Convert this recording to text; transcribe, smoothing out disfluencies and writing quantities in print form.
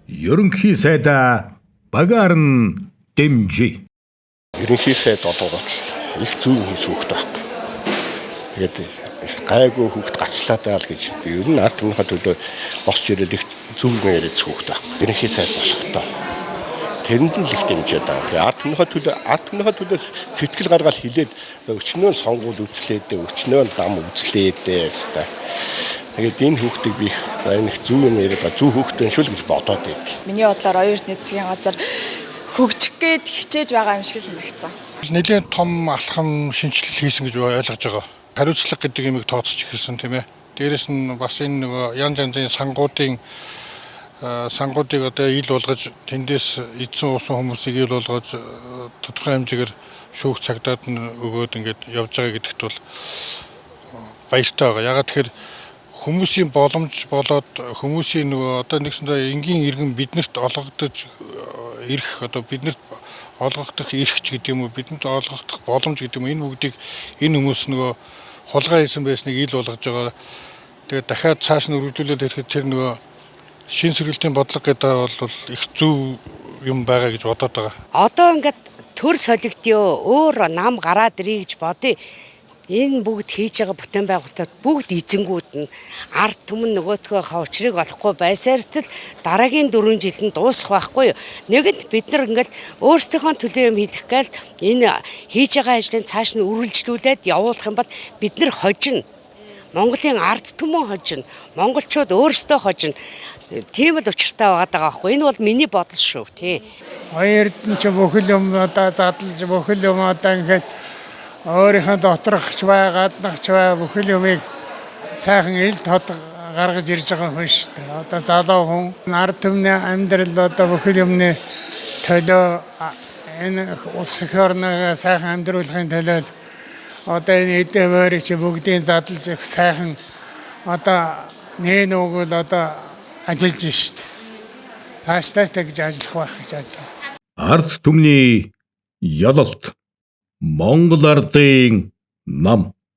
ерөнхий сайдаа багаар нь дэмжиж. Ерөнхий сайд одоогоч их зүүн хийс хүүхэд байхгүй. Тэгээд гайгүй хүүхэд гацлаад байл гэж ер нь ард түмнийхээ төлөө босч ирээд их зүүн яриад хүүхэд байхгүй. Ерөнхий сайд болохтой. Тэрэнд л их дэмжиж байгаа. Тэгээд ард түмнийхээ төлөө сэтгэл гаргаад хилээд өчнөө сонгуул үзлээдээ, өчнөө дам үзлээдээ хэвээр. Тэгээд энэ хүүхдийг би их энэ зүүн яриад байгаа зүү хүүхдэн шүл гэж бодоод байд. Миний бодлоор оюутны засгийн газар хөгжих гээд хичээж байгаа юм шиг санагдсан. Нэлээд том алхам шинжилэл хийсэн гэж ойлгож байгаа. Хариуцлага гэдэг юмыг тооцож эхэлсэн тийм ээ. Дээрээс нь бас энэ нөгөө янз янзын сангуудыг одоо ил болгож тэндээс эдсэн уусан хүмүүсийг ил болгож тодорхой хэмжээгээр шүүх цагдаад нь өгөөд ингээд явж байгаа гэдэгт бол баяртай байгаа. Ягаад тэгэхээр хүмүүсийн боломж болоод хүмүүсийн нөгөө одоо нэгсэндээ энгийн иргэн биднэрт олгогдож ирэх одоо биднэрт олгогдох эрхч гэдэг юм уу бидэнд олгогдох боломж гэдэг юм энэ бүгдийг энэ хүмүүс нөгөө хулгай хийсэн байсныг ил болгож байгаа. Тэгээд дахиад цааш нь өргөжлүүлээд ирэхэд тэр нөгөө шин сэргэлтийн бодлого гэдэг бол их зөв юм байгаа гэж бодоод байгаа. Одоо ингээд төр солигдё өөр нам гараад ирээ гэж бодъё. Энэ бүгд хийж байгаа бүтээн байгуулалтад бүгд эзэнгүүд нь ард түмэн нөгөөтгөө хавчрыг олохгүй байсаар дараагийн 4 жилд дуусах байхгүй юу. Нэгэнт бид нар ингээд өөрсдийнхөө төлөө юм хийх гээл энэ хийж байгаа ажлыг цааш нь үргэлжлүүлээд явуулах юм бол бид нар хожино. Монголын ард түмэн хожино. Монголчууд өөрсдөө хожино. Тийм л учиртай байгаа байхгүй. Энэ бол миний бодол шүү тий. Хоёрд нь ч бүхэл юм одоо задлж бүхэл юм одоо ингээд өөрийнхөө доторхч бай, гаднахч бай бүхэл юмыг сайхан ил тод гаргаж ирж байгаа хүн шүү дээ. Одоо залуу хүн ард түмний амьдрал одоо бүхэл юмны төлөө энэ улс орныг сайхан амьдруулахын төлөө одоо энэ эдээ морийг чи бүгдийг задлж их сайхан одоо нэн өгөл одоо ажиллаж шүү дээ. Цаашдаа гэж ажиллах байх гэж бодлоо. Ард түмний ялалт Монгол ардын нам